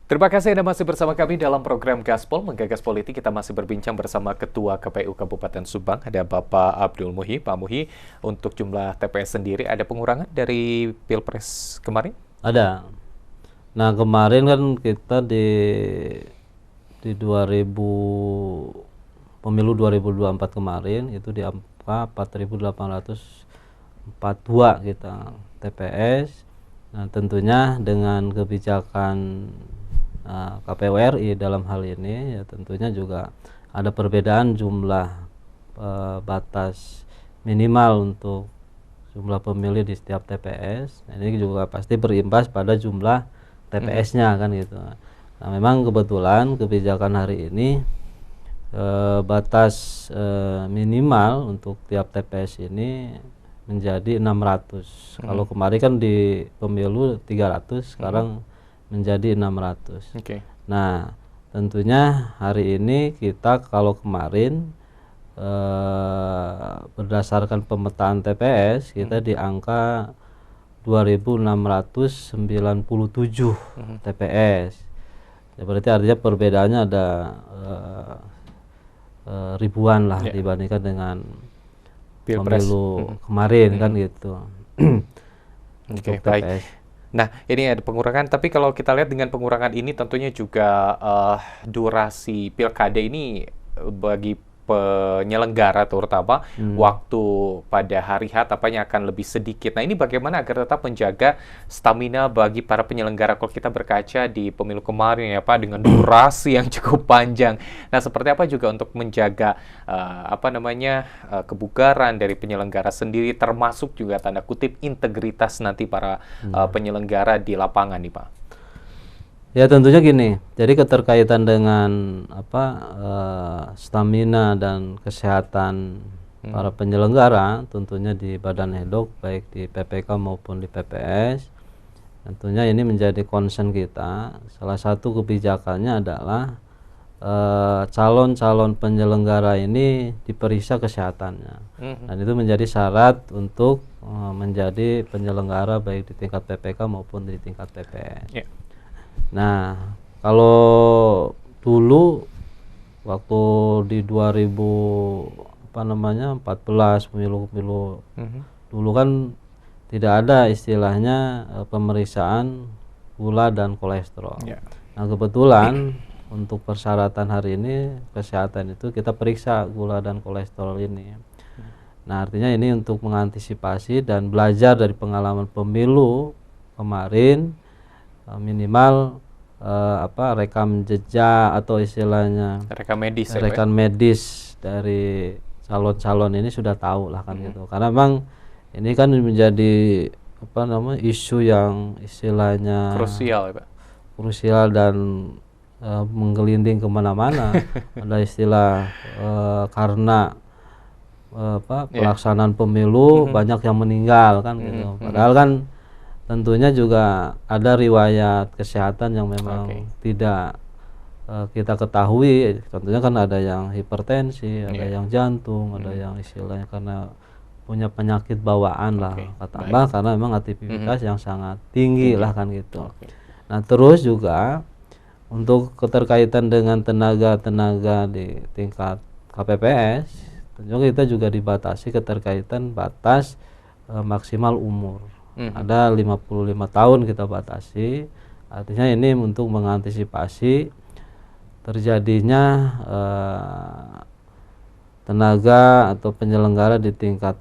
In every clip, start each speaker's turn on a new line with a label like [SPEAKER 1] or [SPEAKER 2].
[SPEAKER 1] Terima kasih Anda masih bersama kami dalam program Gaspol Menggagas Politik. Kita masih berbincang bersama Ketua KPU Kabupaten Subang, ada Bapak Abdul Muhi. Pak Muhi, untuk jumlah TPS sendiri ada pengurangan dari Pilpres kemarin?
[SPEAKER 2] Ada. Nah, kemarin kan kita di 2000 pemilu 2024 kemarin itu di angka 4.842 kita TPS. Nah, tentunya dengan kebijakan KPU RI dalam hal ini ya tentunya juga ada perbedaan jumlah batas minimal untuk jumlah pemilih di setiap TPS. Ini juga pasti berimbas pada jumlah TPS-nya kan gitu. Nah, memang kebetulan kebijakan hari ini batas minimal untuk tiap TPS ini menjadi 600. Kalau kemarin kan di pemilu 300, sekarang menjadi 600. Nah, tentunya hari ini kita kalau kemarin berdasarkan pemetaan TPS kita di angka 2.697 TPS. Ya, berarti artinya perbedaannya ada ribuan lah dibandingkan dengan
[SPEAKER 1] Pilpres
[SPEAKER 2] pemilu kemarin kan gitu.
[SPEAKER 1] Oke, baik. Nah, ini ada pengurangan, tapi kalau kita lihat dengan pengurangan ini tentunya juga durasi pilkada ini bagi penyelenggara terutama waktu pada hari H tampaknya akan lebih sedikit. Nah, ini bagaimana agar tetap menjaga stamina bagi para penyelenggara kalau kita berkaca di pemilu kemarin ya Pak, dengan durasi yang cukup panjang. Nah, seperti apa juga untuk menjaga kebugaran dari penyelenggara sendiri, termasuk juga tanda kutip integritas nanti para penyelenggara di lapangan nih Pak.
[SPEAKER 2] Ya tentunya gini, jadi keterkaitan dengan stamina dan kesehatan para penyelenggara tentunya di Badan Hedok baik di PPK maupun di PPS, tentunya ini menjadi concern kita. Salah satu kebijakannya adalah calon-calon penyelenggara ini diperiksa kesehatannya, dan itu menjadi syarat untuk menjadi penyelenggara baik di tingkat PPK maupun di tingkat PPS. Nah, kalau dulu waktu di 2014 pemilu dulu kan tidak ada istilahnya pemeriksaan gula dan kolesterol. Nah, kebetulan untuk persyaratan hari ini kesehatan itu kita periksa gula dan kolesterol ini. Nah, artinya ini untuk mengantisipasi dan belajar dari pengalaman pemilu kemarin, minimal rekam jejak atau istilahnya rekam medis dari calon-calon ini sudah tahu lah kan gitu. Karena memang ini kan menjadi isu yang istilahnya krusial dan menggelinding kemana-mana. Ada istilah karena pelaksanaan pemilu banyak yang meninggal kan gitu. Padahal kan tentunya juga ada riwayat kesehatan yang memang tidak kita ketahui. Tentunya kan ada yang hipertensi, ada yang jantung, ada yang istilahnya karena punya penyakit bawaan lah katakanlah, karena memang aktivitas yang sangat tinggi lah kan gitu. Nah, terus juga untuk keterkaitan dengan tenaga-tenaga di tingkat KPPS, tentunya kita juga dibatasi keterkaitan batas maksimal umur. Ada 55 tahun kita batasi. Artinya ini untuk mengantisipasi terjadinya tenaga atau penyelenggara di tingkat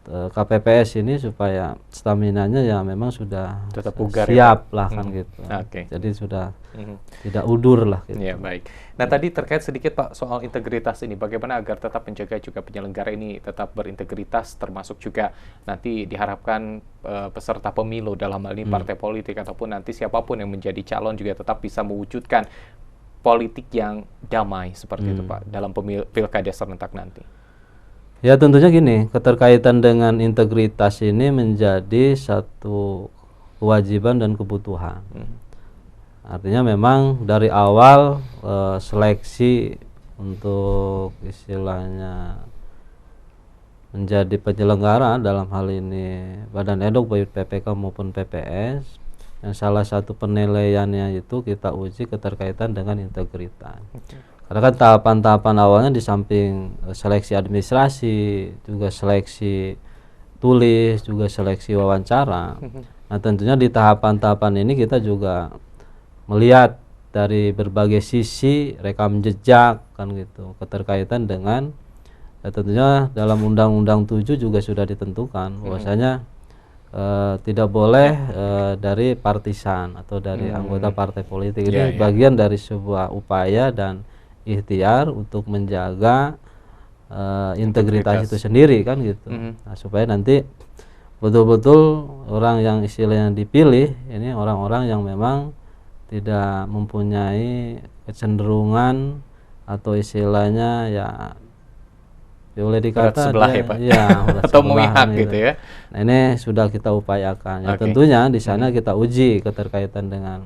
[SPEAKER 2] KPPS ini supaya staminanya ya memang sudah
[SPEAKER 1] tetap bugar,
[SPEAKER 2] siap lah kan gitu. Jadi sudah tidak udur lah gitu.
[SPEAKER 1] Ya, baik. Nah, tadi terkait sedikit Pak soal integritas ini, bagaimana agar tetap menjaga juga penyelenggara ini tetap berintegritas, termasuk juga nanti diharapkan peserta pemilu dalam hal ini partai politik ataupun nanti siapapun yang menjadi calon juga tetap bisa mewujudkan politik yang damai seperti itu Pak dalam pilkada serentak nanti.
[SPEAKER 2] Ya tentunya gini, keterkaitan dengan integritas ini menjadi satu kewajiban dan kebutuhan. Artinya memang dari awal seleksi untuk istilahnya menjadi penyelenggara dalam hal ini Badan Edok baik PPK maupun PPS yang salah satu penilaiannya itu kita uji keterkaitan dengan integritas. Karena kan tahapan-tahapan awalnya di samping seleksi administrasi, juga seleksi tulis, juga seleksi wawancara. Nah, tentunya di tahapan-tahapan ini kita juga melihat dari berbagai sisi rekam jejak kan gitu, keterkaitan dengan tentunya dalam Undang-Undang 7 juga sudah ditentukan bahwasanya tidak boleh dari partisan atau dari anggota partai politik. Ini bagian dari sebuah upaya dan ikhtiar untuk menjaga integritas itu sendiri kan gitu. Nah, supaya nanti betul-betul orang yang istilahnya dipilih ini orang-orang yang memang tidak mempunyai kecenderungan atau istilahnya ya boleh dikata
[SPEAKER 1] sebelah
[SPEAKER 2] dia,
[SPEAKER 1] ya Pak?
[SPEAKER 2] Ya,
[SPEAKER 1] atau memihak gitu ya.
[SPEAKER 2] Nah, ini sudah kita upayakan. Ya, tentunya di sana kita uji keterkaitan dengan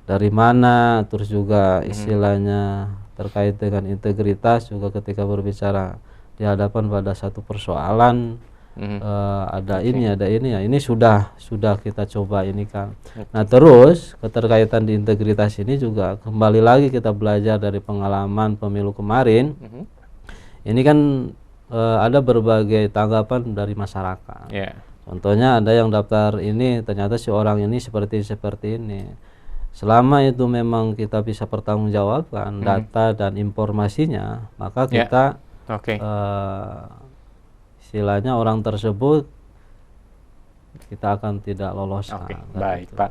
[SPEAKER 2] dari mana, terus juga istilahnya terkait dengan integritas juga ketika berbicara di hadapan pada satu persoalan ada ini ya, ini sudah kita coba ini kan. Nah, terus keterkaitan di integritas ini juga kembali lagi kita belajar dari pengalaman pemilu kemarin. Ini kan ada berbagai tanggapan dari masyarakat. Contohnya ada yang daftar ini ternyata si orang ini seperti ini. Selama itu memang kita bisa pertanggungjawabkan data dan informasinya, maka kita istilahnya orang tersebut kita akan tidak loloskan.
[SPEAKER 1] Baik, Pak.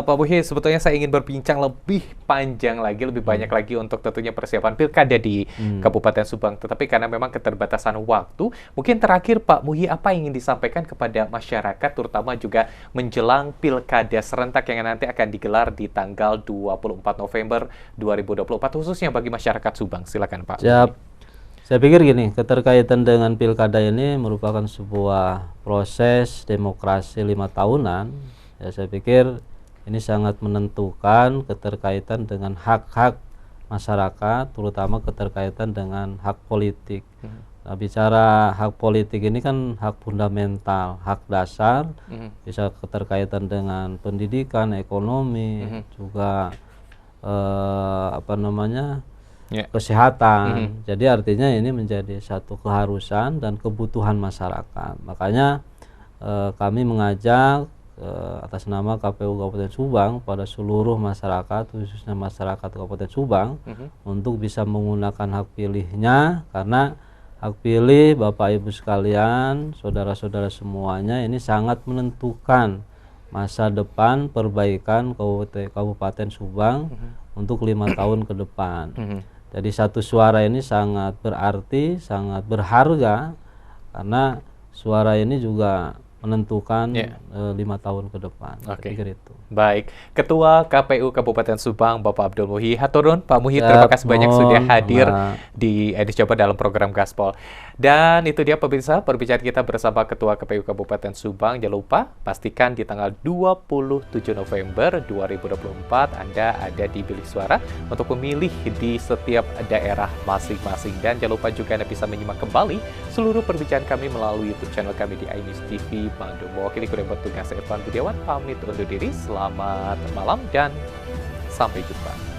[SPEAKER 1] Pak Muhi, sebetulnya saya ingin berbincang lebih panjang lagi, lebih banyak lagi untuk tentunya persiapan pilkada di Kabupaten Subang. Tetapi karena memang keterbatasan waktu, mungkin terakhir Pak Muhi, apa yang ingin disampaikan kepada masyarakat, terutama juga menjelang pilkada serentak yang nanti akan digelar di tanggal 24 November 2024, khususnya bagi masyarakat Subang. Silakan Pak.
[SPEAKER 2] Saya pikir gini, keterkaitan dengan pilkada ini merupakan sebuah proses demokrasi 5 tahunan. Ya, saya pikir ini sangat menentukan keterkaitan dengan hak-hak masyarakat, terutama keterkaitan dengan hak politik. Nah, bicara hak politik ini kan hak fundamental, hak dasar, bisa keterkaitan dengan pendidikan, ekonomi, juga kesehatan. Jadi artinya ini menjadi satu keharusan dan kebutuhan masyarakat. Makanya kami mengajak atas nama KPU Kabupaten Subang pada seluruh masyarakat, khususnya masyarakat Kabupaten Subang, untuk bisa menggunakan hak pilihnya, karena hak pilih Bapak Ibu sekalian, saudara-saudara semuanya, ini sangat menentukan masa depan perbaikan Kabupaten Subang untuk 5 tahun ke depan. Jadi satu suara ini sangat berarti, sangat berharga, karena suara ini juga menentukan 5 tahun ke depan. Itu.
[SPEAKER 1] Baik, Ketua KPU Kabupaten Subang Bapak Abdul Muhi. Haturun Pak Muhi, terima kasih banyak sudah hadir di Edis Coba dalam program Gaspol. Dan itu dia pemirsa perbicaraan kita bersama Ketua KPU Kabupaten Subang. Jangan lupa pastikan di tanggal 27 November 2024 Anda ada di bilik suara untuk memilih di setiap daerah masing-masing. Dan jangan lupa juga Anda bisa menyimak kembali seluruh perbincangan kami melalui YouTube channel kami di iNews TV Bandung. Mewakili kru yang bertugas, saya Irfan Budiawan pamit undur diri. Selamat malam dan sampai jumpa.